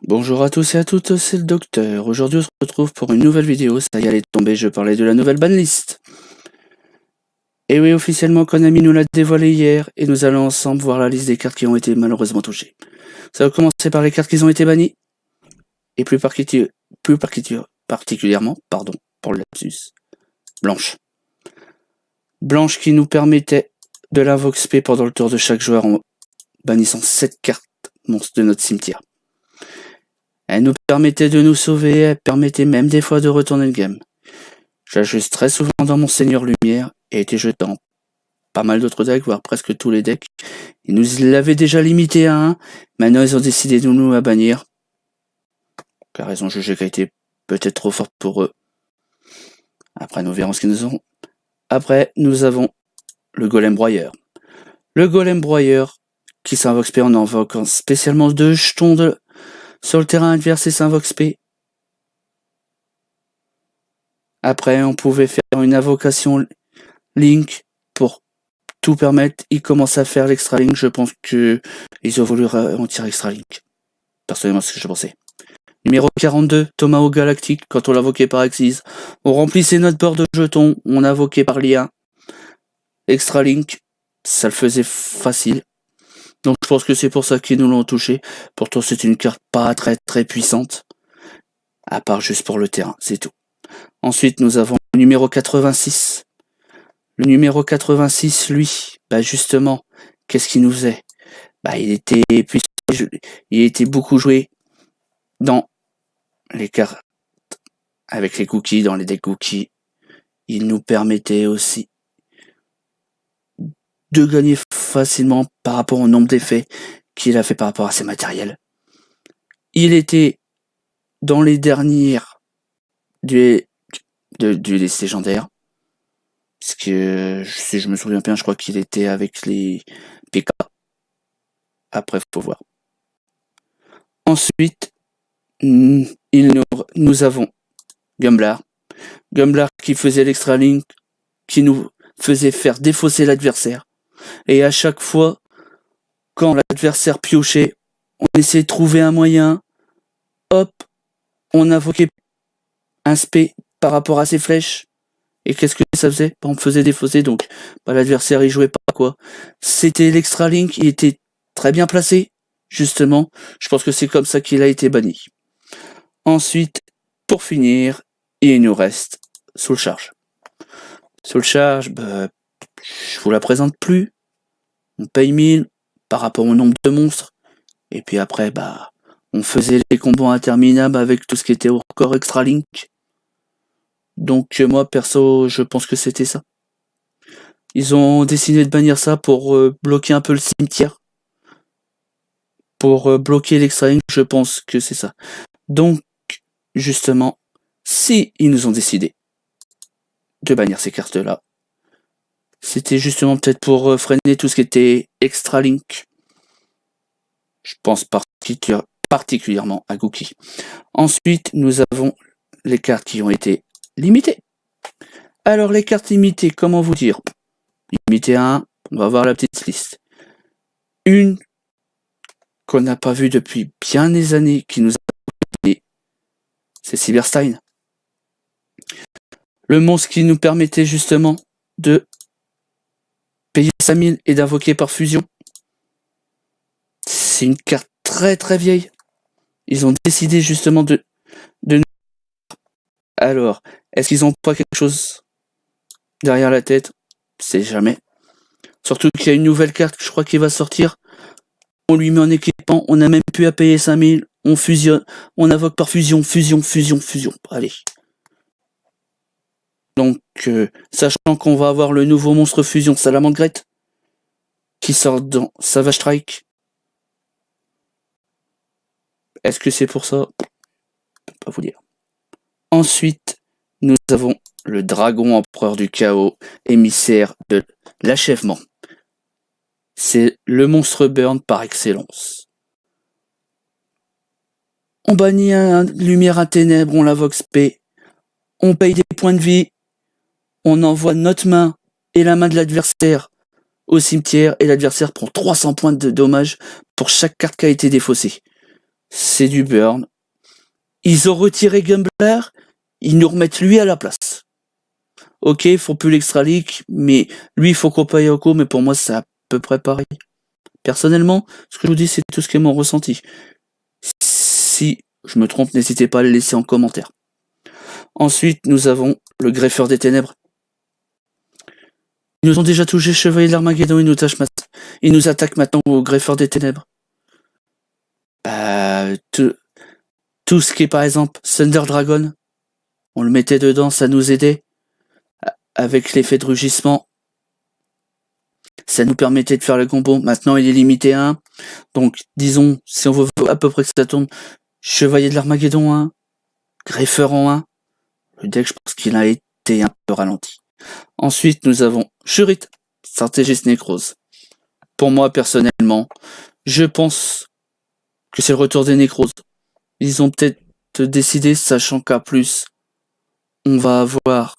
Bonjour à tous et à toutes, c'est le docteur. Aujourd'hui on se retrouve pour une nouvelle vidéo. Ça y est, elle est tombée, je parlais de la nouvelle banlist. Et oui, officiellement Konami nous l'a dévoilé hier et nous allons ensemble voir la liste des cartes qui ont été malheureusement touchées. Ça va commencer par les cartes qui ont été bannies. Et particulièrement, pour le lapsus, Blanche. Blanche qui nous permettait de l'invoque spé pendant le tour de chaque joueur en bannissant 7 cartes monstres de notre cimetière. Elle nous permettait de nous sauver, elle permettait même des fois de retourner le game. J'ajuste très souvent dans mon Seigneur Lumière et été jeté dans pas mal d'autres decks, voire presque tous les decks. Ils nous l'avaient déjà limité à 1, maintenant ils ont décidé de nous la bannir. Car ils ont jugé qu'elle était peut-être trop forte pour eux. Après nous verrons ce qu'ils nous ont. Après nous avons le Golem Broyeur. Le Golem Broyeur qui s'invoque spé en invoquant spécialement 2 jetons sur le terrain adverse et s'invoque spé. Après, on pouvait faire une invocation Link pour tout permettre. Ils commencent à faire l'extra Link. Je pense que ils ont voulu retirer extra Link. Personnellement, c'est ce que je pensais. Numéro 42, Tomahawk Galactique. Quand on l'invoquait par Axis, on remplissait notre bord de jetons. On invoquait par lien. Extra Link, ça le faisait facile. Donc je pense que c'est pour ça qu'ils nous l'ont touché. Pourtant, c'est une carte pas très très puissante. À part juste pour le terrain, c'est tout. Ensuite, nous avons le numéro 86. Le numéro 86, lui, justement, qu'est-ce qu'il nous faisait? Il était beaucoup joué dans les cartes avec les cookies, dans les decks cookies. Il nous permettait aussi de gagner facilement par rapport au nombre d'effets qu'il a fait par rapport à ses matériels. Il était dans les dernières du liste légendaire. Parce que, si je me souviens bien, je crois qu'il était avec les PK. Après, faut voir. Ensuite, nous avons Gumblar. Gumblar qui faisait l'extra link, qui nous faisait faire défausser l'adversaire. Et à chaque fois, quand l'adversaire piochait, on essayait de trouver un moyen. Hop, on invoquait un spé par rapport à ses flèches. Et qu'est-ce que ça faisait? On faisait défausser, donc l'adversaire il jouait pas quoi. C'était l'extra link, il était très bien placé, justement. Je pense que c'est comme ça qu'il a été banni. Ensuite, pour finir, il nous reste Soul Charge. Soul Charge, je vous la présente plus. On paye 1000 par rapport au nombre de monstres. Et puis après, on faisait les combos interminables avec tout ce qui était au corps extra link. Donc moi perso, je pense que c'était ça. Ils ont décidé de bannir ça pour bloquer un peu le cimetière. Pour bloquer l'extra link, je pense que c'est ça. Donc, justement, si ils nous ont décidé de bannir ces cartes-là, c'était justement peut-être pour freiner tout ce qui était extra link. Je pense particulièrement à Gookie. Ensuite, nous avons les cartes qui ont été limitées. Alors, les cartes limitées, comment vous dire? Limitées à 1, on va voir la petite liste. Une qu'on n'a pas vue depuis bien des années, qui nous a donné, c'est Cyberstein. Le monstre qui nous permettait justement de payer 5000 et d'invoquer par fusion. C'est une carte très très vieille. Ils ont décidé justement de nous... Alors, est-ce qu'ils ont pas quelque chose derrière la tête? C'est jamais. Surtout qu'il y a une nouvelle carte, je crois, qui va sortir. On lui met en équipement, on n'a même plus à payer 5000, on fusionne, on invoque par fusion. Allez. Donc, sachant qu'on va avoir le nouveau monstre fusion Salamandrette, qui sort dans Savage Strike. Est-ce que c'est pour ça? Je peux pas vous dire. Ensuite, nous avons le dragon empereur du chaos, émissaire de l'achèvement. C'est le monstre burn par excellence. On bannit un lumière à ténèbres, on l'invoque spé, on paye des points de vie, on envoie notre main et la main de l'adversaire au cimetière et l'adversaire prend 300 points de dommages pour chaque carte qui a été défaussée. c'est du burn. Ils ont retiré Gumbler, ils nous remettent lui à la place. Ok, il faut plus l'Extra League, mais lui, il faut qu'on paye Yoko, mais pour moi, c'est à peu près pareil. Personnellement, ce que je vous dis, c'est tout ce qui est mon ressenti. Si je me trompe, n'hésitez pas à le laisser en commentaire. Ensuite, nous avons le Greffeur des Ténèbres. Ils nous ont déjà touché Chevalier de l'Armageddon, ils nous attaquent maintenant au Greffeur des Ténèbres. Tout ce qui est par exemple Thunder Dragon, on le mettait dedans, ça nous aidait. Avec l'effet de rugissement, ça nous permettait de faire le combo. Maintenant, il est limité à 1. Donc, disons, si on veut à peu près que ça tombe, Chevalier de l'Armageddon 1, Greffeur en 1. Le deck, je pense qu'il a été un peu ralenti. Ensuite, nous avons Shurit, Stratégiste Nécrose. Pour moi, personnellement, je pense que c'est le retour des Nécroses. Ils ont peut-être décidé, sachant qu'à plus, on va avoir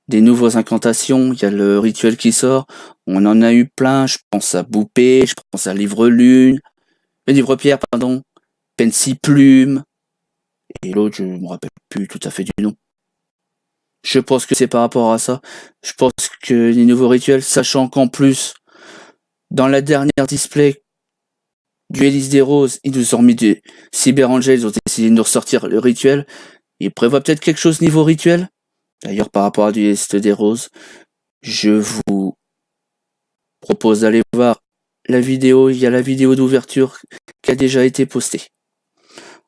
des nouvelles incantations, il y a le rituel qui sort, on en a eu plein, je pense à Boupé, je pense à Livre-Pierre, Pensiplume, et l'autre, je me rappelle plus tout à fait du nom. Je pense que c'est par rapport à ça. Je pense que les nouveaux rituels, sachant qu'en plus, dans la dernière display du Hélice des Roses, ils nous ont mis des Cyber Angels, ils ont essayé de nous ressortir le rituel. Ils prévoient peut-être quelque chose niveau rituel. D'ailleurs, par rapport à du Hélice des Roses, je vous propose d'aller voir la vidéo. Il y a la vidéo d'ouverture qui a déjà été postée.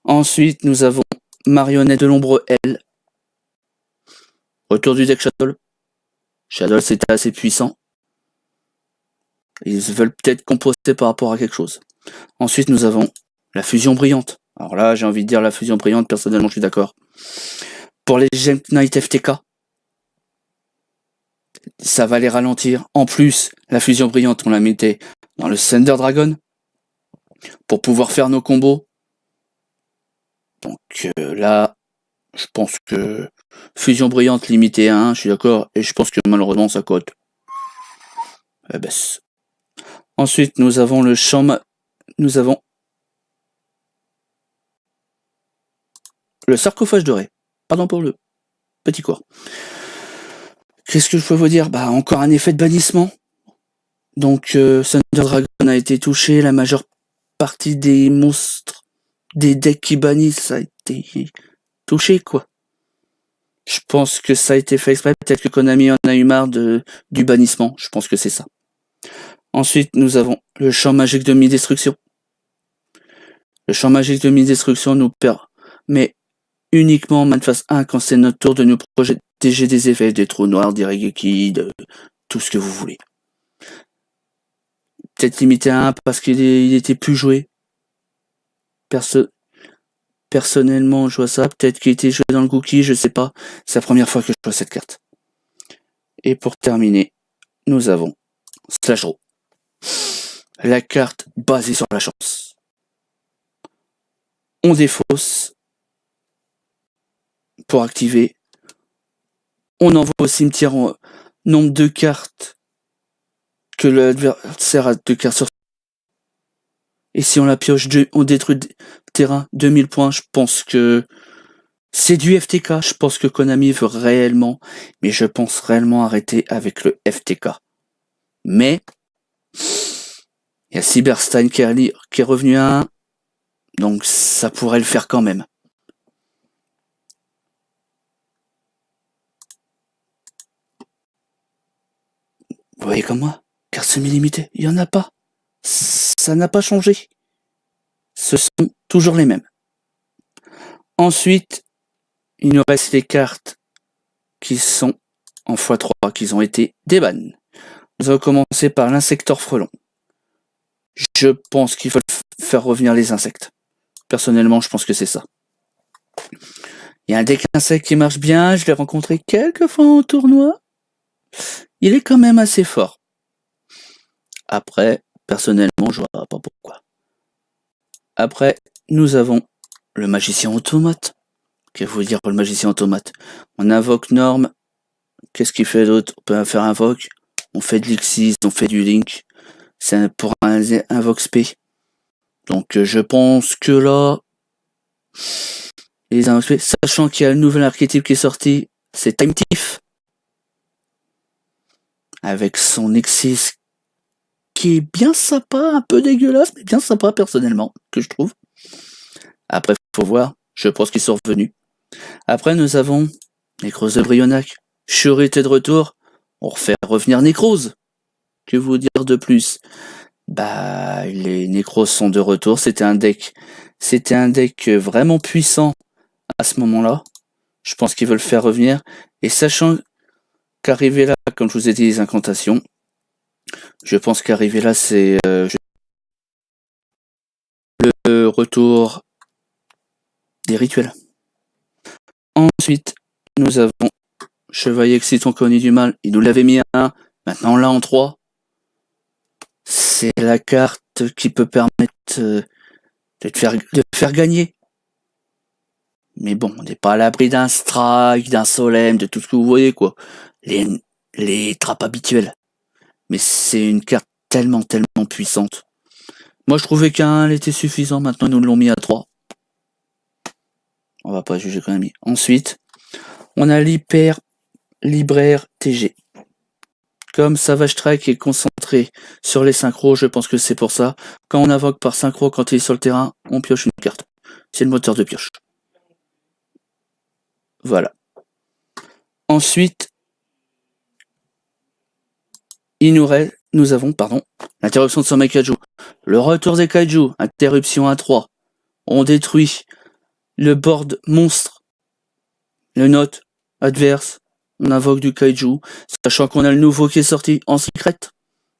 Ensuite, nous avons Marionnette de l'Ombre L. Retour du deck Shadow. Shadow, c'était assez puissant. Ils veulent peut-être composter par rapport à quelque chose. Ensuite, nous avons la fusion brillante. Alors là, j'ai envie de dire la fusion brillante, personnellement, je suis d'accord. Pour les Gem Knight FTK, ça va les ralentir. En plus, la fusion brillante, on la mettait dans le Thunder Dragon pour pouvoir faire nos combos. Donc là, je pense que fusion brillante limitée à 1, je suis d'accord. Et je pense que malheureusement, ça cote. Elle baisse. Ensuite, nous avons le champ... Nous avons le sarcophage doré. Pardon pour le petit cours. Qu'est-ce que je peux vous dire? Encore un effet de bannissement. Donc, Thunder Dragon a été touché. La majeure partie des monstres, des decks qui bannissent, ça a été touché, quoi. Je pense que ça a été fait exprès. Peut-être que Konami en a eu marre du bannissement. Je pense que c'est ça. Ensuite, nous avons le champ magique de mi-destruction. Le champ magique de mi-destruction nous permet uniquement en man phase 1 quand c'est notre tour de nous protéger des effets, des trous noirs, des Regeki, de tout ce que vous voulez. Peut-être limité à 1 parce qu'il était plus joué. Personnellement, je vois ça. Peut-être qu'il était joué dans le cookie, je sais pas. C'est la première fois que je vois cette carte. Et pour terminer, nous avons Slash Draw. La carte basée sur la chance. On défausse pour activer. On envoie au cimetière nombre de cartes que l'adversaire a de cartes sur. Et si on la pioche, on détruit le terrain, 2000 points. Je pense que c'est du FTK. Je pense que Konami veut réellement, mais je pense réellement arrêter avec le FTK. Mais il y a Cyberstein qui est revenu à 1, donc ça pourrait le faire quand même. Vous voyez comme moi, carte semi-limitée, il n'y en a pas. Ça n'a pas changé. Ce sont toujours les mêmes. Ensuite, il nous reste les cartes qui sont en x3, qui ont été débannes. Nous allons commencer par l'insecteur frelon. Je pense qu'il faut faire revenir les insectes. Personnellement, je pense que c'est ça. Il y a un deck insecte qui marche bien, je l'ai rencontré quelques fois en tournoi. Il est quand même assez fort. Après, personnellement, je vois pas pourquoi. Après, nous avons le magicien automate. Qu'est-ce que vous dire pour le magicien automate? On invoque Norme. Qu'est-ce qu'il fait d'autre? On peut faire invoque. On fait de l'Xyz, on fait du Link. C'est pour un Vox P. Donc je pense que là, Et sachant qu'il y a le nouvel archétype qui est sorti, c'est Time Thief. Avec son Nexus qui est bien sympa, un peu dégueulasse, mais bien sympa personnellement, que je trouve. Après, faut voir, je pense qu'ils sont revenus. Après, nous avons Necrose de Brionac. Shuri était de retour, on refait revenir Necrose. Que vous dire de plus? Bah, les Necros sont de retour, c'était un deck vraiment puissant à ce moment-là. Je pense qu'ils veulent faire revenir, et sachant qu'arriver là, comme je vous ai dit, les incantations, je pense qu'arriver là, c'est le retour des rituels. Ensuite, nous avons Chevalier Exciton connu du mal, il nous l'avait mis à 1, maintenant là en 3. C'est la carte qui peut permettre de faire gagner. Mais bon, on n'est pas à l'abri d'un strike, d'un solem, de tout ce que vous voyez, quoi. Les trappes habituelles. Mais c'est une carte tellement puissante. Moi, je trouvais qu'un elle était suffisant. Maintenant, ils nous l'ont mis à 3. On va pas juger quand même. Ensuite, on a l'hyper libraire TG. Comme Savage Strike est concentré sur les synchros, je pense que c'est pour ça. Quand on invoque par synchro, quand il est sur le terrain, on pioche une carte. C'est le moteur de pioche. Voilà. Ensuite, nous avons l'interruption de Sommeil Kaiju. Le retour des Kaiju, interruption à 3. On détruit le board monstre, le note adverse. On invoque du Kaiju, sachant qu'on a le nouveau qui est sorti en secret.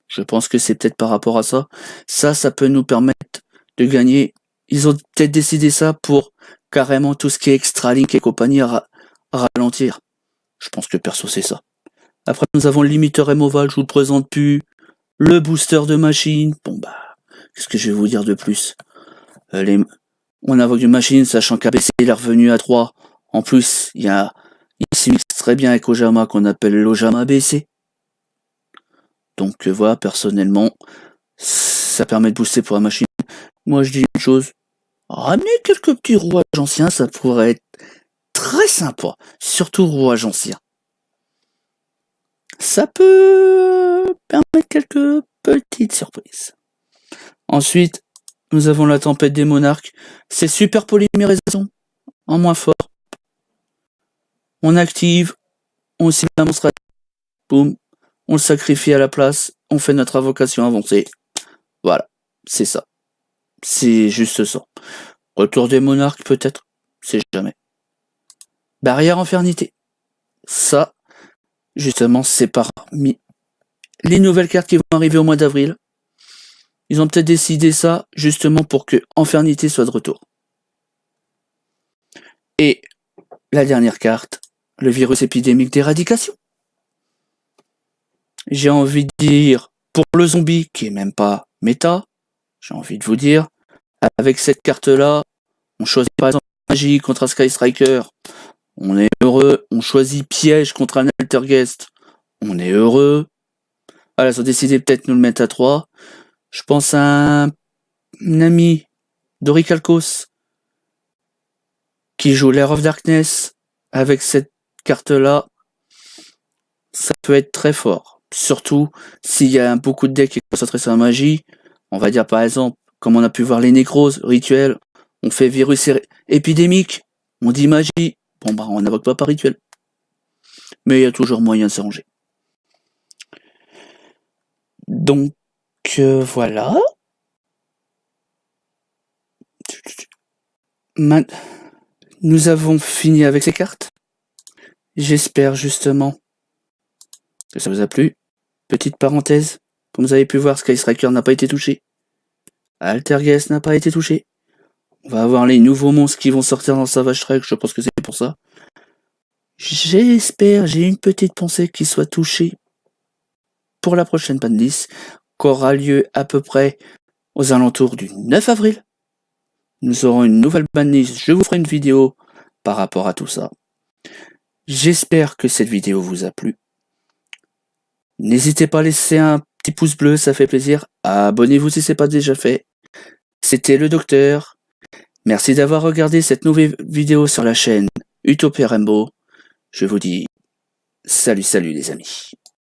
Je pense que c'est peut-être par rapport à ça. Ça peut nous permettre de gagner. Ils ont peut-être décidé ça pour carrément tout ce qui est Extra Link et compagnie ralentir. Je pense que perso c'est ça. Après nous avons le limiteur Emoval, je vous le présente plus. Le booster de machine. Bon bah, qu'est-ce que je vais vous dire de plus? On invoque une machine, sachant qu'ABC il est revenu à 3. En plus, il se mixe très bien avec Ojama qu'on appelle l'Ojama ABC. Donc voilà, personnellement, ça permet de booster pour la machine. Moi je dis une chose, ramener quelques petits rouages anciens, ça pourrait être très sympa. Surtout rouages anciens. Ça peut permettre quelques petites surprises. Ensuite, nous avons la tempête des monarques. C'est super polymérisation, en moins fort. On active, on cible un monstre, boum, on le sacrifie à la place, on fait notre invocation avancée. Voilà, c'est ça. C'est juste ça. Retour des monarques, peut-être, c'est jamais. Barrière infernité. Ça, justement, c'est parmi les nouvelles cartes qui vont arriver au mois d'avril. Ils ont peut-être décidé ça, justement, pour que Infernité soit de retour. Et la dernière carte, le virus épidémique d'éradication. J'ai envie de dire, pour le zombie, qui est même pas méta, j'ai envie de vous dire, avec cette carte-là, on choisit par exemple magie contre un Sky Striker, on est heureux. On choisit piège contre un Altergeist, on est heureux. Voilà, ils ont décidé peut-être de nous le mettre à 3. Je pense à un ami d'Orichalcos qui joue l'Air of Darkness. Avec cette carte-là, ça peut être très fort. Surtout s'il y a beaucoup de decks qui sont concentrés sur la magie. On va dire par exemple, comme on a pu voir les nécroses, rituels, on fait virus épidémique, on dit magie. Bon bah on n'invoque pas par rituel. Mais il y a toujours moyen de s'arranger. Donc voilà. Nous avons fini avec ces cartes. J'espère justement que ça vous a plu. Petite parenthèse, comme vous avez pu voir, Sky Striker n'a pas été touché. Altergeist n'a pas été touché. On va avoir les nouveaux monstres qui vont sortir dans Savage Strike, je pense que c'est pour ça. J'espère, j'ai une petite pensée qui soit touchée pour la prochaine banlist, qui aura lieu à peu près aux alentours du 9 avril. Nous aurons une nouvelle banlist, je vous ferai une vidéo par rapport à tout ça. J'espère que cette vidéo vous a plu. N'hésitez pas à laisser un petit pouce bleu, ça fait plaisir. Abonnez-vous si ce n'est pas déjà fait. C'était le docteur. Merci d'avoir regardé cette nouvelle vidéo sur la chaîne Utopia Rainbow. Je vous dis salut les amis.